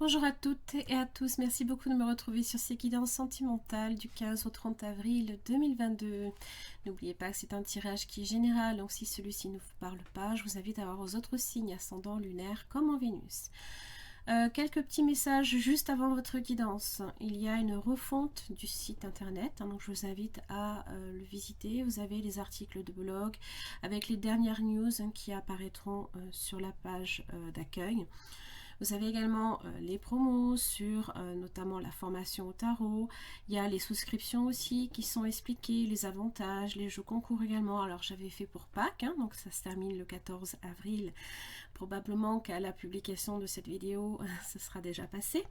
Bonjour à toutes et à tous, merci beaucoup de me retrouver sur ces guidances sentimentales du 15 au 30 avril 2022. N'oubliez pas que c'est un tirage qui est général, donc si celui-ci ne vous parle pas, je vous invite à voir aux autres signes ascendants lunaires comme en Vénus. Quelques petits messages juste avant votre guidance. Il y a une refonte du site internet, donc je vous invite à le visiter. Vous avez les articles de blog avec les dernières news qui apparaîtront sur la page d'accueil. Vous avez également les promos sur notamment la formation au tarot. Il y a les souscriptions aussi qui sont expliquées, les avantages, les jeux concours également. Alors j'avais fait pour Pâques, donc ça se termine le 14 avril. Probablement qu'à la publication de cette vidéo, ça sera déjà passé.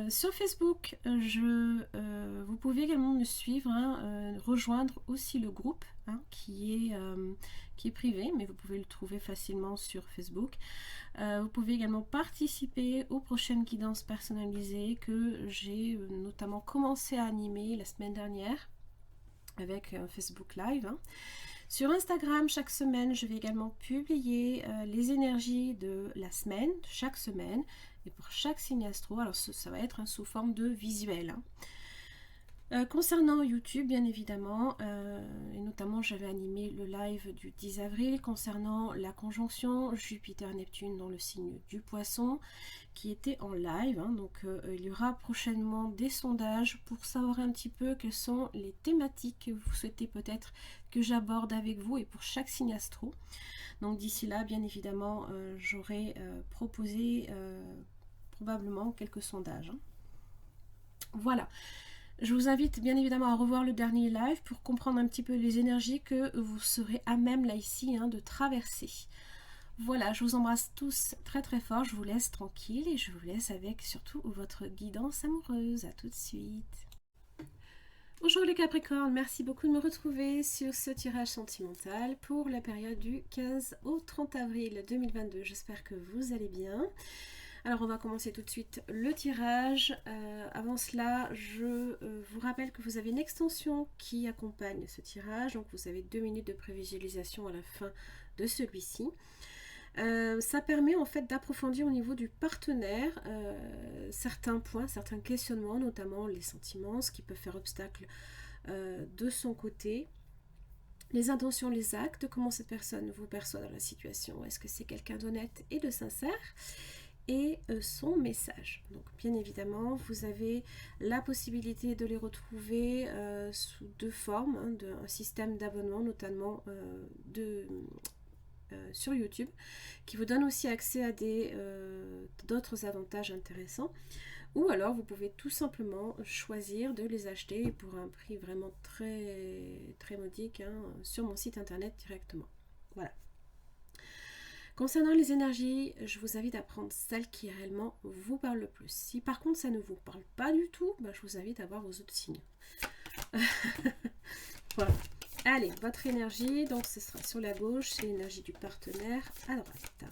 Sur Facebook, vous pouvez également me suivre, rejoindre aussi le groupe qui est privé, mais vous pouvez le trouver facilement sur Facebook. Vous pouvez également participer aux prochaines guidances personnalisées que j'ai notamment commencé à animer la semaine dernière avec Facebook Live. Sur Instagram, chaque semaine, je vais également publier les énergies de la semaine, chaque semaine, et pour chaque signe astro. Alors ça va être sous forme de visuel. Concernant YouTube, bien évidemment, et notamment j'avais animé le live du 10 avril concernant la conjonction Jupiter-Neptune dans le signe du Poisson, qui était en live. Donc il y aura prochainement des sondages pour savoir un petit peu quelles sont les thématiques que vous souhaitez peut-être que j'aborde avec vous et pour chaque signe astro. Donc d'ici là, bien évidemment, j'aurai proposé probablement quelques sondages. Voilà. Je vous invite bien évidemment à revoir le dernier live pour comprendre un petit peu les énergies que vous serez à même là ici de traverser. Voilà, je vous embrasse tous très très fort, je vous laisse tranquille et je vous laisse avec surtout votre guidance amoureuse. À tout de suite. Bonjour les Capricornes, merci beaucoup de me retrouver sur ce tirage sentimental pour la période du 15 au 30 avril 2022. J'espère que vous allez bien. Alors on va commencer tout de suite le tirage. Avant cela, je vous rappelle que vous avez une extension qui accompagne ce tirage. Donc vous avez 2 minutes de prévisualisation à la fin de celui-ci. Ça permet en fait d'approfondir au niveau du partenaire certains points, certains questionnements, notamment les sentiments, ce qui peut faire obstacle de son côté. Les intentions, les actes, comment cette personne vous perçoit dans la situation. Est-ce que c'est quelqu'un d'honnête et de sincère ? Et son message. Donc bien évidemment, vous avez la possibilité de les retrouver sous deux formes, un système d'abonnement notamment sur YouTube, qui vous donne aussi accès à d'autres avantages intéressants. Ou alors vous pouvez tout simplement choisir de les acheter pour un prix vraiment très, très modique sur mon site internet directement. Voilà. Concernant les énergies, je vous invite à prendre celle qui réellement vous parle le plus. Si par contre ça ne vous parle pas du tout, je vous invite à voir vos autres signes. Voilà. Allez, votre énergie, donc ce sera sur la gauche, c'est l'énergie du partenaire à droite.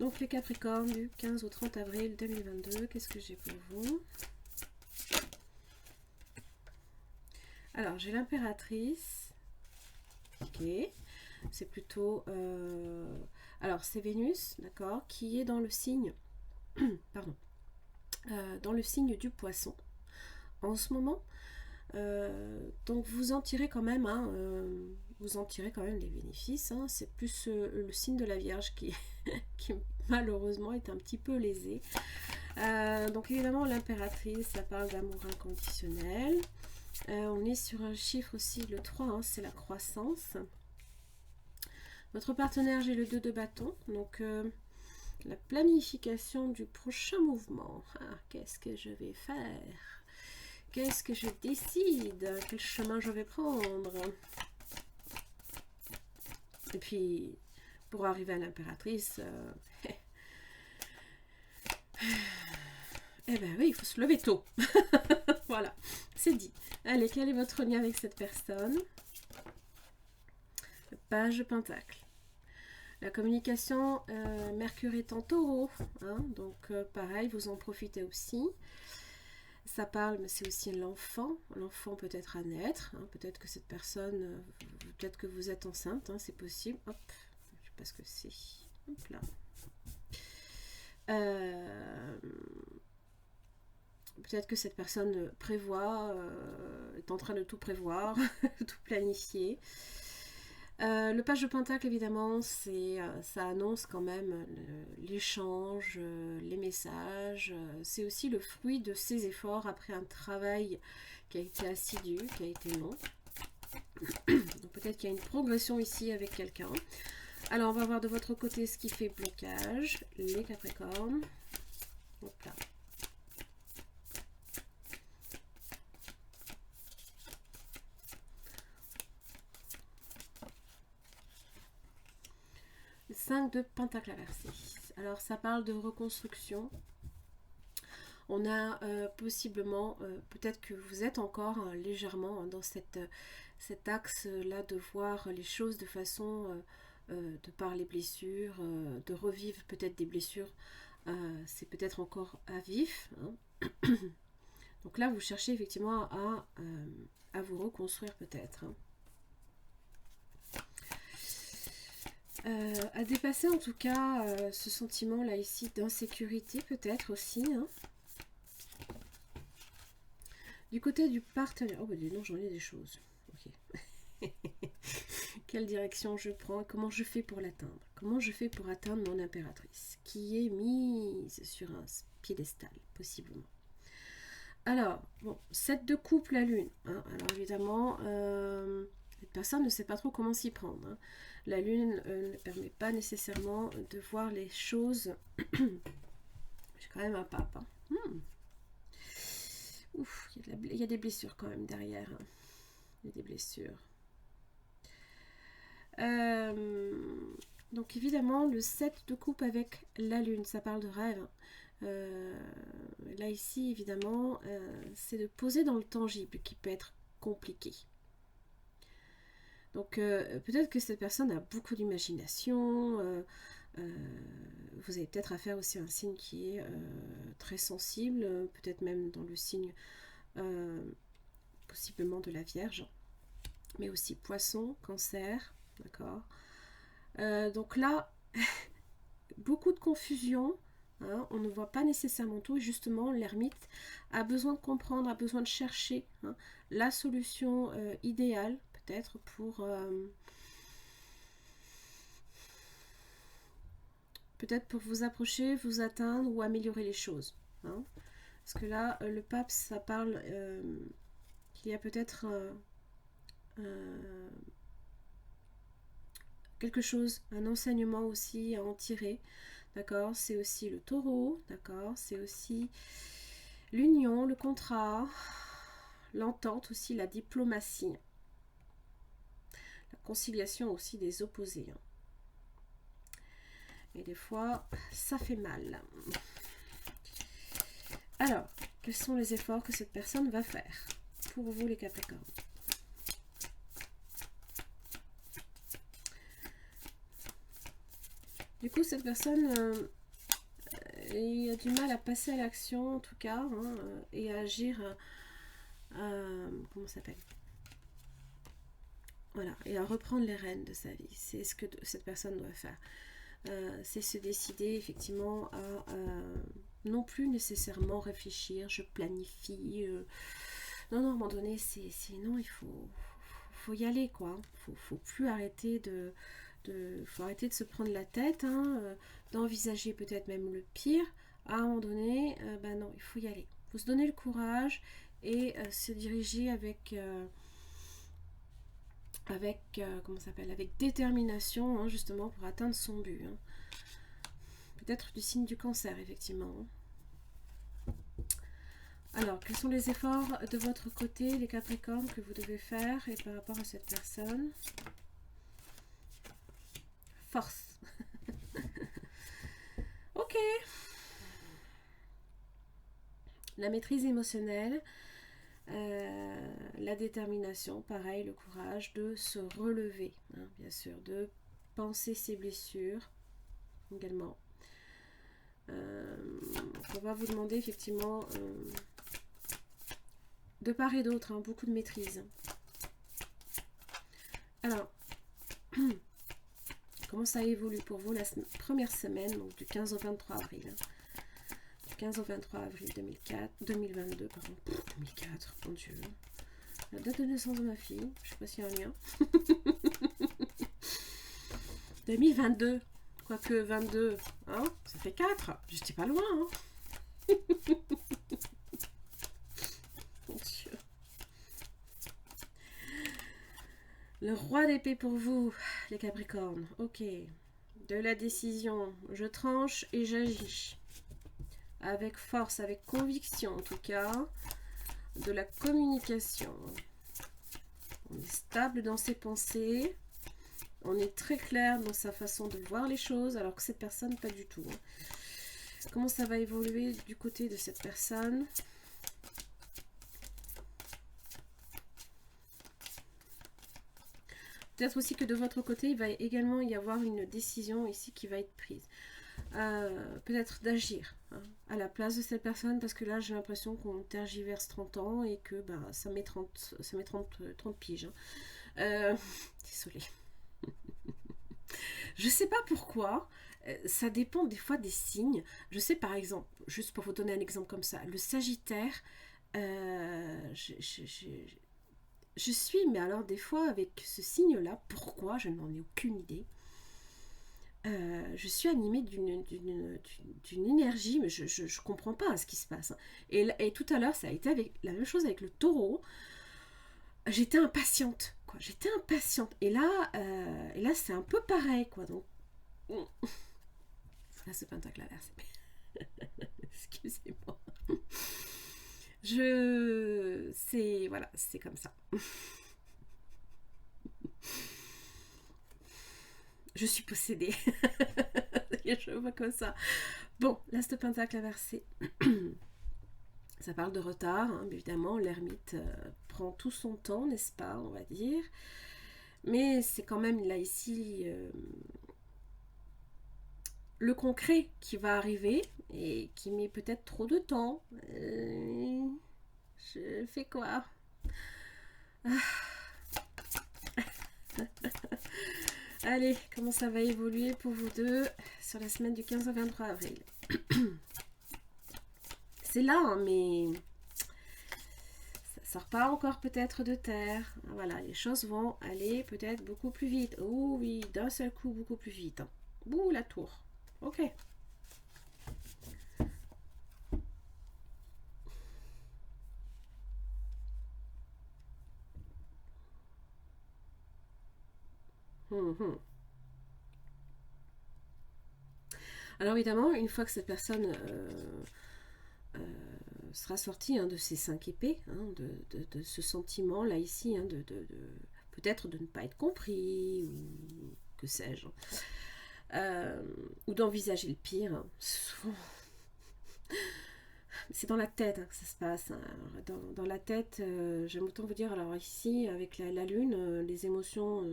Donc les Capricornes du 15 au 30 avril 2022, qu'est-ce que j'ai pour vous? Alors j'ai l'impératrice. Ok. C'est plutôt... alors, c'est Vénus, d'accord, qui est dans le signe... pardon. Dans le signe du Poisson. En ce moment. Donc, vous en tirez quand même... vous en tirez quand même des bénéfices. C'est plus le signe de la Vierge qui malheureusement est un petit peu lésé. Donc, évidemment, l'impératrice, ça parle d'amour inconditionnel. On est sur un chiffre aussi, le 3, c'est la croissance. Votre partenaire, j'ai le 2 de bâton, donc la planification du prochain mouvement. Qu'est-ce que je vais faire? Qu'est-ce que je décide? Quel chemin je vais prendre? Et puis, pour arriver à l'impératrice, eh ben oui, il faut se lever tôt. Voilà, c'est dit. Allez, quel est votre lien avec cette personne? Page de Pentacle. La communication, Mercure est en taureau, donc pareil, vous en profitez aussi. Ça parle, mais c'est aussi l'enfant. L'enfant peut être à naître, peut-être que cette personne, peut-être que vous êtes enceinte, c'est possible. Hop, je sais pas ce que c'est. Hop là. Peut-être que cette personne prévoit, est en train de tout prévoir, tout planifier. Le page de Pentacle, évidemment, ça annonce quand même l'échange, les messages. C'est aussi le fruit de ses efforts après un travail qui a été assidu, qui a été long. Donc peut-être qu'il y a une progression ici avec quelqu'un. Alors, on va voir de votre côté ce qui fait blocage, les Capricornes. Hop là. Le 5 de Pentacle inversé. Alors, ça parle de reconstruction. On a possiblement, peut-être que vous êtes encore légèrement dans cet axe-là de voir les choses de façon, de par les blessures, de revivre peut-être des blessures. C'est peut-être encore à vif. Hein. Donc là, vous cherchez effectivement à vous reconstruire peut-être. Hein. À dépasser en tout cas ce sentiment là ici d'insécurité peut-être aussi. Hein. Du côté du partenaire, oh bah dis donc, j'en ai des choses. Ok. Quelle direction je prends? Comment je fais pour l'atteindre? Comment je fais pour atteindre mon impératrice qui est mise sur un piédestal possiblement? Alors, bon, 7 de coupe, la lune. Hein. Alors évidemment, cette personne ne sait pas trop comment s'y prendre. Hein. La lune ne permet pas nécessairement de voir les choses. J'ai quand même un pape. Hein. Ouf, il y a des blessures quand même derrière. Hein. Il y a des blessures. Donc évidemment, le 7 de coupe avec la lune, ça parle de rêve. Là ici, évidemment, c'est de poser dans le tangible qui peut être compliqué. Donc peut-être que cette personne a beaucoup d'imagination. Vous avez peut-être affaire aussi à un signe qui est très sensible, peut-être même dans le signe possiblement de la Vierge, mais aussi Poisson, Cancer, d'accord. Donc là, beaucoup de confusion, hein, on ne voit pas nécessairement tout, et justement l'ermite a besoin de comprendre, a besoin de chercher hein, la solution idéale, peut-être pour... peut-être pour vous approcher, vous atteindre ou améliorer les choses. Hein. Parce que là, le pape, ça parle qu'il y a peut-être quelque chose, un enseignement aussi à en tirer. D'accord? C'est aussi le taureau. D'accord? C'est aussi l'union, le contrat, l'entente aussi, la diplomatie. La conciliation aussi des opposés. Hein. Et des fois, ça fait mal. Alors, quels sont les efforts que cette personne va faire pour vous les Capricornes? Du coup, cette personne il a du mal à passer à l'action, en tout cas, hein, et à agir, comment ça s'appelle? Voilà, et à reprendre les rênes de sa vie. C'est ce que cette personne doit faire. C'est se décider effectivement à non plus nécessairement réfléchir, je planifie. Non, à un moment donné, c'est non, il faut y aller, quoi. Faut plus arrêter faut arrêter de se prendre la tête, hein, d'envisager peut-être même le pire. À un moment donné, ben non, il faut y aller. Il faut se donner le courage et se diriger avec comment ça s'appelle, avec détermination, hein, justement, pour atteindre son but. Hein. Peut-être du signe du Cancer, effectivement. Alors, quels sont les efforts de votre côté, les Capricornes, que vous devez faire et par rapport à cette personne? Force. Ok. La maîtrise émotionnelle, la détermination, pareil, le courage de se relever, hein, bien sûr, de penser ses blessures également. On va vous demander effectivement de part et d'autre, hein, beaucoup de maîtrise. Alors, comment ça évolue pour vous la première semaine, donc du 15 au 23 avril? 15 au 23 avril 2022, pardon, 2004, mon Dieu. La date de naissance de ma fille, je sais pas s'il y a un lien. 2022, quoique 22, hein, ça fait 4, j'étais pas loin, hein. Mon Dieu. Le roi d'épée pour vous, les Capricornes, ok. De la décision, je tranche et j'agis. Avec force, avec conviction en tout cas. De la communication. On est stable dans ses pensées. On est très clair dans sa façon de voir les choses, alors que cette personne, pas du tout. Comment ça va évoluer du côté de cette personne? Peut-être aussi que de votre côté, il va également y avoir une décision ici qui va être prise. Peut-être d'agir, hein, à la place de cette personne, parce que là, j'ai l'impression qu'on tergiverse 30 ans et que bah, ça met 30 piges. Hein. Désolée. Je sais pas pourquoi, ça dépend des fois des signes. Je sais par exemple, juste pour vous donner un exemple comme ça, le Sagittaire, je suis, mais alors des fois avec ce signe-là, pourquoi, je n'en ai aucune idée. Je suis animée d'une énergie, mais je ne comprends pas ce qui se passe. Et tout à l'heure, ça a été avec la même chose avec le Taureau. J'étais impatiente, quoi. J'étais impatiente. Et là c'est un peu pareil, quoi. Donc, là, ce pentacle inversé. Excusez-moi. Voilà, c'est comme ça. Je suis possédée. Je vois comme ça. Bon, là, ce pentacle inversé. Ça parle de retard, hein, évidemment. L'ermite prend tout son temps, n'est-ce pas, on va dire. Mais c'est quand même, là, ici, le concret qui va arriver et qui met peut-être trop de temps. Je fais quoi? Allez, comment ça va évoluer pour vous deux sur la semaine du 15 au 23 avril? C'est là, hein, mais ça repart encore peut-être de terre. Voilà, les choses vont aller peut-être beaucoup plus vite. Oh oui, d'un seul coup, beaucoup plus vite. Ouh, la tour. Ok. Alors évidemment, une fois que cette personne sera sortie, hein, de ces 5 épées, hein, de ce sentiment là ici, hein, peut-être de ne pas être compris, ou que sais-je, ou d'envisager le pire. Hein. C'est dans la tête, hein, que ça se passe. Hein. Dans la tête, j'aime autant vous dire, alors ici, avec la lune, les émotions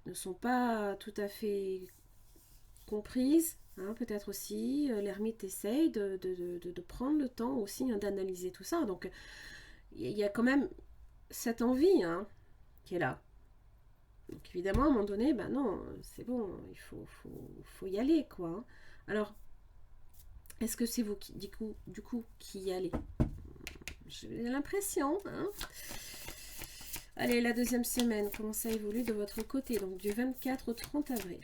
ne sont pas tout à fait comprises. Hein, peut-être aussi, l'ermite essaye de prendre le temps aussi, hein, d'analyser tout ça. Donc, il y a quand même cette envie, hein, qui est là. Donc, évidemment, à un moment donné, ben non, c'est bon, il faut y aller, quoi. Hein. Alors, est-ce que c'est vous qui, du coup, qui y allez? J'ai l'impression, hein. Allez, la deuxième semaine, comment ça évolue de votre côté? Donc, du 24 au 30 avril.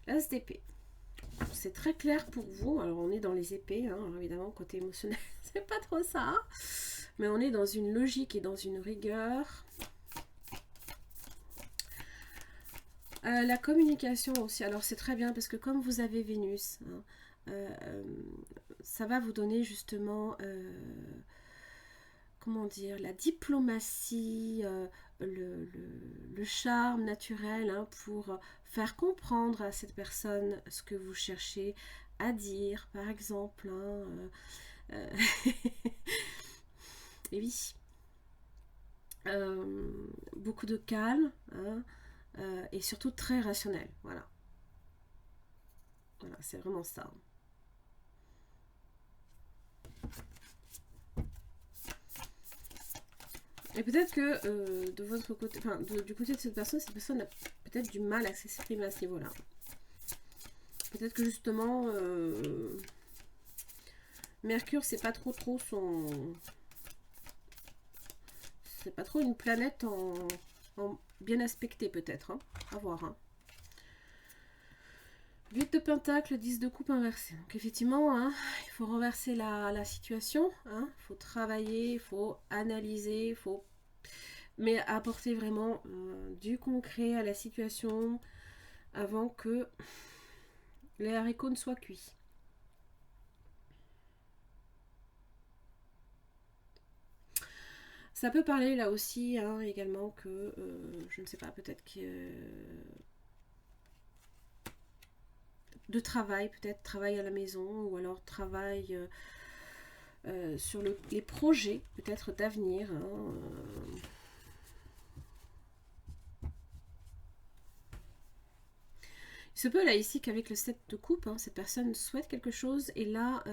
L'as d'épée. C'est très clair pour vous. Alors, on est dans les épées, hein. Alors, évidemment, côté émotionnel, c'est pas trop ça. Mais on est dans une logique et dans une rigueur. La communication aussi. Alors, c'est très bien parce que comme vous avez Vénus, hein, ça va vous donner justement, comment dire, la diplomatie, le charme naturel, hein, pour faire comprendre à cette personne ce que vous cherchez à dire, par exemple. Hein, et oui. Beaucoup de calme, hein, et surtout très rationnel. Voilà. Voilà, c'est vraiment ça. Et peut-être que de votre côté, enfin du côté de cette personne n'a peut-être du mal à s'exprimer à ce niveau-là. Peut-être que justement, Mercure, c'est pas trop son... C'est pas trop une planète en bien aspectée peut-être, hein. À voir. Hein. 8 de Pentacle, 10 de coupe inversé. Donc effectivement, hein, il faut renverser la situation. Hein. Il faut travailler, il faut analyser, il faut... Mais apporter vraiment du concret à la situation avant que les haricots ne soient cuits. Ça peut parler là aussi hein, également que, je ne sais pas, peut-être que... de travail, peut-être travail à la maison ou alors travail sur les projets peut-être d'avenir. Hein, Il se peut là ici qu'avec le 7 de coupe, hein, cette personne souhaite quelque chose et là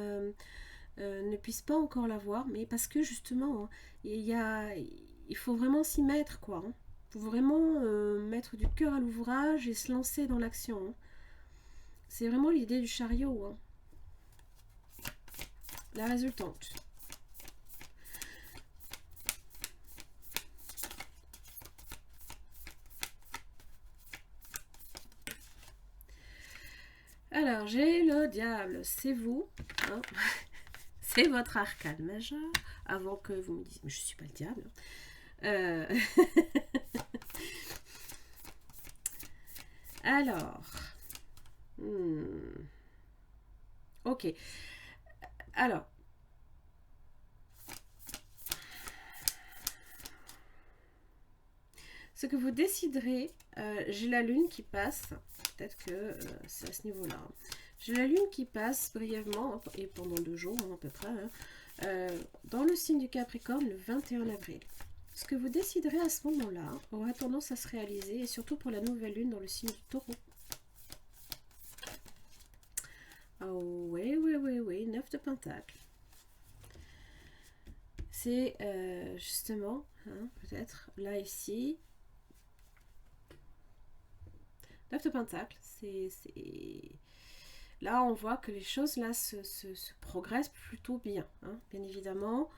ne puisse pas encore l'avoir, mais parce que justement, hein, il faut vraiment s'y mettre quoi. Hein. Il faut vraiment mettre du cœur à l'ouvrage et se lancer dans l'action. Hein. C'est vraiment l'idée du chariot. Hein. La résultante. Alors, j'ai le diable, c'est vous. Hein. C'est votre arcane majeur. Avant que vous me disiez, mais je ne suis pas le diable. Alors. Ok. Alors. Ce que vous déciderez, j'ai la lune qui passe. Peut-être que c'est à ce niveau-là. J'ai la lune qui passe brièvement, hein, et pendant 2 jours hein, à peu près, hein, dans le signe du Capricorne le 21 avril. Ce que vous déciderez à ce moment-là aura tendance à se réaliser, et surtout pour la nouvelle lune dans le signe du Taureau. Oh, oui, 9 de Pentacle. C'est justement, hein, peut-être, là, ici, 9 de Pentacle, c'est... Là, on voit que les choses, là, se progressent plutôt bien, hein, bien évidemment.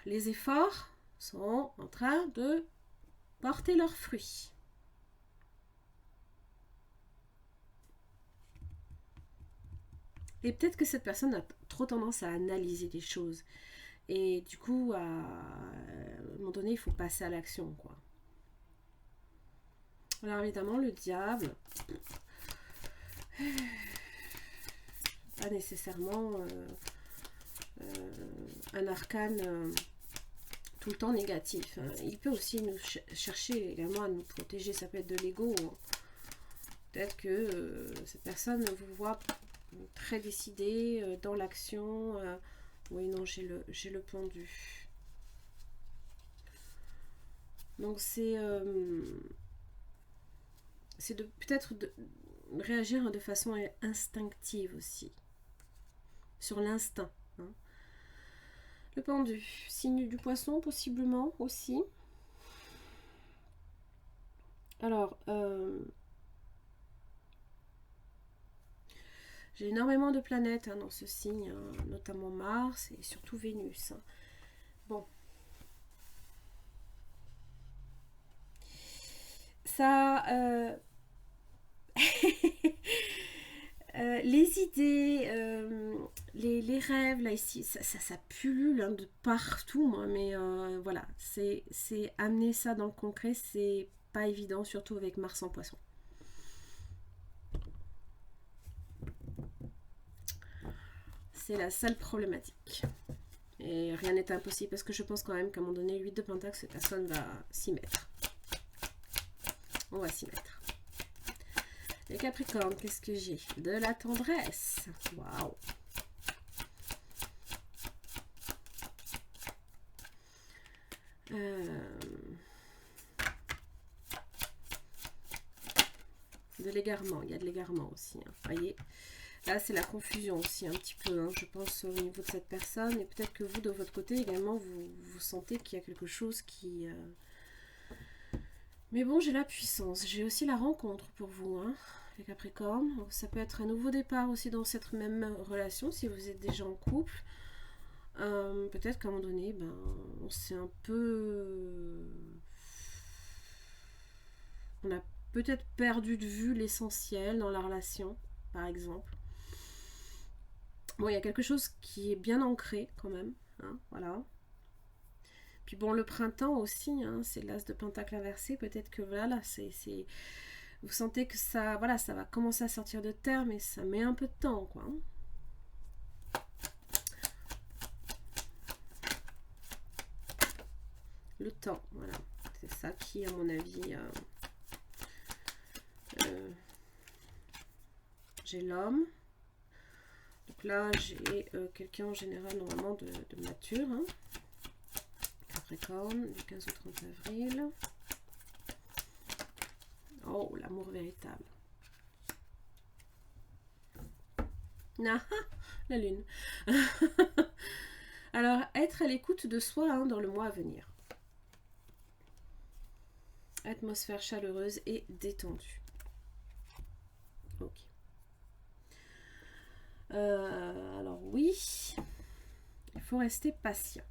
Les efforts sont en train de porter leurs fruits. Et peut-être que cette personne a trop tendance à analyser les choses. Et du coup, à un moment donné, il faut passer à l'action, quoi. Alors évidemment, le diable, pas nécessairement un arcane tout le temps négatif. Hein. Il peut aussi nous chercher également à nous protéger, ça peut être de l'ego. Hein. Peut-être que cette personne vous voit très décidé dans l'action. Oui, non, j'ai le pendu. Donc c'est peut-être de réagir de façon instinctive aussi. Sur l'instinct. Hein. Le pendu. Signe du poisson possiblement aussi. Alors, j'ai énormément de planètes hein, dans ce signe, hein, notamment Mars et surtout Vénus. Hein. Bon. Ça... les idées, les rêves, là, ici, ça pullule hein, de partout, moi, mais voilà, c'est amener ça dans le concret, c'est pas évident, surtout avec Mars en Poisson. C'est la seule problématique. Et rien n'est impossible, parce que je pense quand même qu'à un moment donné, 8 de Pentacle, cette personne va s'y mettre. On va s'y mettre. Les Capricornes, qu'est-ce que j'ai? De la tendresse. Waouh! De l'égarement. Il y a de l'égarement aussi. Hein. Vous voyez? Là, c'est la confusion aussi un petit peu, hein, je pense, au niveau de cette personne. Et peut-être que vous, de votre côté, également, vous sentez qu'il y a quelque chose qui Mais bon, j'ai la puissance, j'ai aussi la rencontre pour vous, hein, les Capricornes. Donc, ça peut être un nouveau départ aussi dans cette même relation si vous êtes déjà en couple. Peut-être qu'à un moment donné, ben, on s'est un peu... On a peut-être perdu de vue l'essentiel dans la relation, par exemple. Bon, il y a quelque chose qui est bien ancré quand même, hein, voilà. Puis bon, le printemps aussi, hein, c'est l'as de pentacle inversé. Peut-être que voilà, vous sentez que ça, voilà, ça va commencer à sortir de terre, mais ça met un peu de temps, quoi. Le temps, voilà. C'est ça qui, à mon avis, j'ai l'homme. Donc là, j'ai quelqu'un en général, normalement, de mature, hein. Capricorne, du 15 au 30 avril. Oh, l'amour véritable. Ah, la lune. Alors, être à l'écoute de soi, hein, dans le mois à venir. Atmosphère chaleureuse et détendue. Ok. Alors oui, il faut rester patient.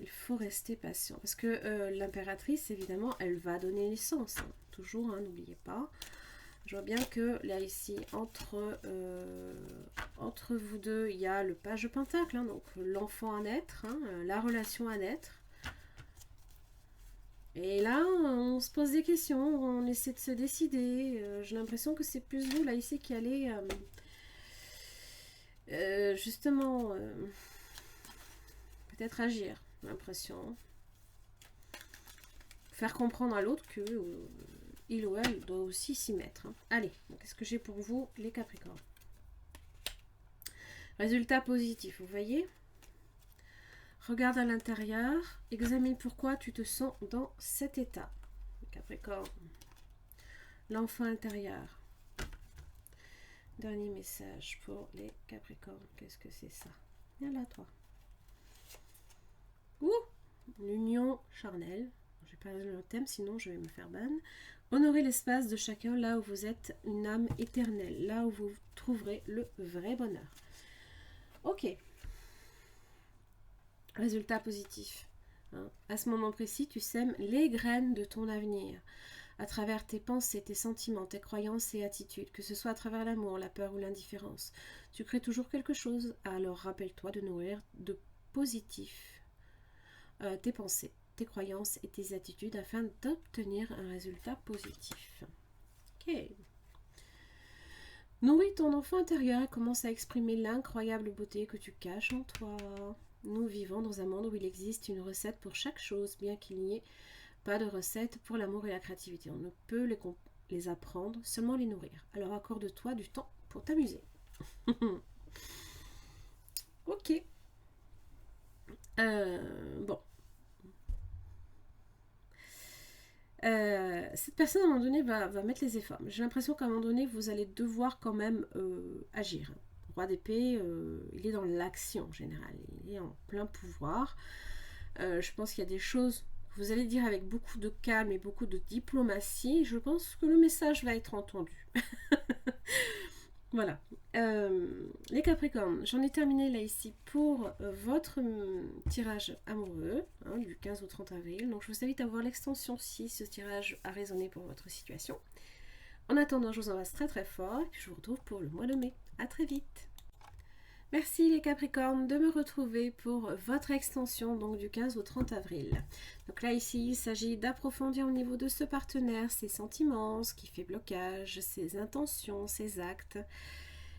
Il faut rester patient. Parce que l'impératrice, évidemment, elle va donner naissance. Hein. Toujours, hein, n'oubliez pas. Je vois bien que là, ici, entre vous deux, il y a le page de pentacle. Hein, donc, l'enfant à naître, hein, la relation à naître. Et là, on se pose des questions, on essaie de se décider. J'ai l'impression que c'est plus vous, là, ici, qui allez... justement... peut-être agir, j'ai l'impression. Faire comprendre à l'autre que il ou elle doit aussi s'y mettre. Hein. Allez, qu'est-ce que j'ai pour vous, les Capricornes? Résultat positif, vous voyez? Regarde à l'intérieur, examine pourquoi tu te sens dans cet état. Capricorne. L'enfant intérieur. Dernier message pour les Capricornes. Qu'est-ce que c'est ça? Viens là, toi. Ouh! L'union charnelle. Je vais pas le thème, sinon je vais me faire ban. Honorez l'espace de chacun là où vous êtes une âme éternelle, là où vous trouverez le vrai bonheur. Ok. Résultat positif. Hein. À ce moment précis, tu sèmes les graines de ton avenir. À travers tes pensées, tes sentiments, tes croyances et attitudes, que ce soit à travers l'amour, la peur ou l'indifférence. Tu crées toujours quelque chose, alors rappelle-toi de nourrir de positif tes pensées, tes croyances et tes attitudes afin d'obtenir un résultat positif. Ok. Nourris ton enfant intérieur et commence à exprimer l'incroyable beauté que tu caches en toi. Nous vivons dans un monde où il existe une recette pour chaque chose, bien qu'il n'y ait pas de recette pour l'amour et la créativité. On ne peut les apprendre, seulement les nourrir. Alors accorde-toi du temps pour t'amuser. Ok. Bon. Cette personne à un moment donné va mettre les efforts. J'ai l'impression qu'à un moment donné vous allez devoir quand même agir. Roi d'épée, il est dans l'action en général, il est en plein pouvoir. Je pense qu'il y a des choses que vous allez dire avec beaucoup de calme et beaucoup de diplomatie. Je pense que le message va être entendu. Voilà. Les Capricornes, j'en ai terminé là ici pour votre tirage amoureux, hein, du 15 au 30 avril. Donc je vous invite à voir l'extension si ce tirage a résonné pour votre situation. En attendant, je vous embrasse très très fort et puis je vous retrouve pour le mois de mai. À très vite. Merci les Capricornes de me retrouver pour votre extension donc du 15 au 30 avril. Donc là ici il s'agit d'approfondir au niveau de ce partenaire ses sentiments, ce qui fait blocage, ses intentions, ses actes.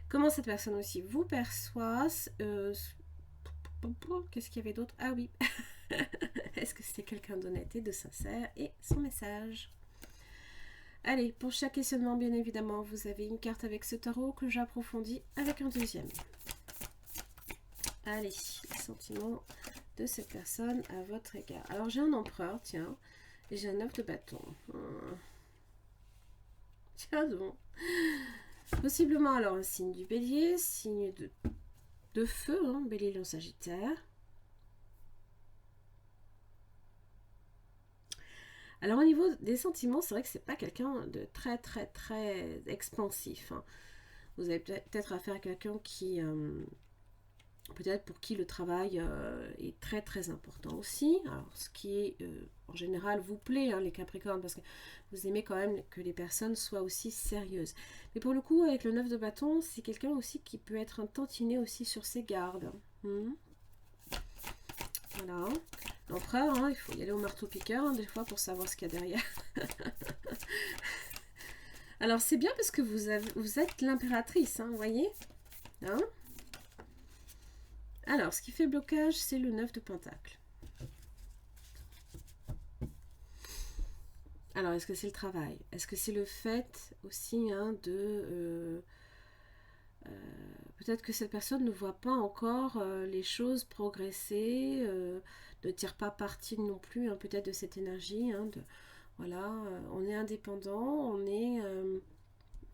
Comment cette personne aussi vous perçoit. Qu'est-ce qu'il y avait d'autre? Ah oui. Est-ce que c'est quelqu'un d'honnête et de sincère? Et son message. Allez, pour chaque questionnement bien évidemment vous avez une carte avec ce tarot que j'approfondis avec un deuxième. Allez, les sentiments de cette personne à votre égard. Alors j'ai un empereur, tiens, et j'ai un 9 de bâton. Tiens donc. Possiblement alors un signe du bélier, signe de feu, hein, bélier, lion, sagittaire. Alors au niveau des sentiments, c'est vrai que c'est pas quelqu'un de très très très expansif, hein. Vous avez peut-être affaire à quelqu'un qui, peut-être pour qui le travail est très très important aussi. Alors ce qui est en général vous plaît, hein, les Capricornes, parce que vous aimez quand même que les personnes soient aussi sérieuses. Mais pour le coup, avec le 9 de bâton, c'est quelqu'un aussi qui peut être un tantinet aussi sur ses gardes. Voilà. L'empereur, hein, il faut y aller au marteau-piqueur, hein, des fois pour savoir ce qu'il y a derrière. Alors c'est bien parce que vous êtes l'impératrice, hein, vous voyez, hein. Alors, ce qui fait blocage, c'est le 9 de Pentacle. Alors, est-ce que c'est le travail? Est-ce que c'est le fait aussi, hein, de... peut-être que cette personne ne voit pas encore les choses progresser, ne tire pas parti non plus, hein, peut-être de cette énergie, hein, voilà, on est indépendant, on est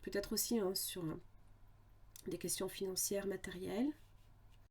peut-être aussi, hein, sur des questions financières, matérielles.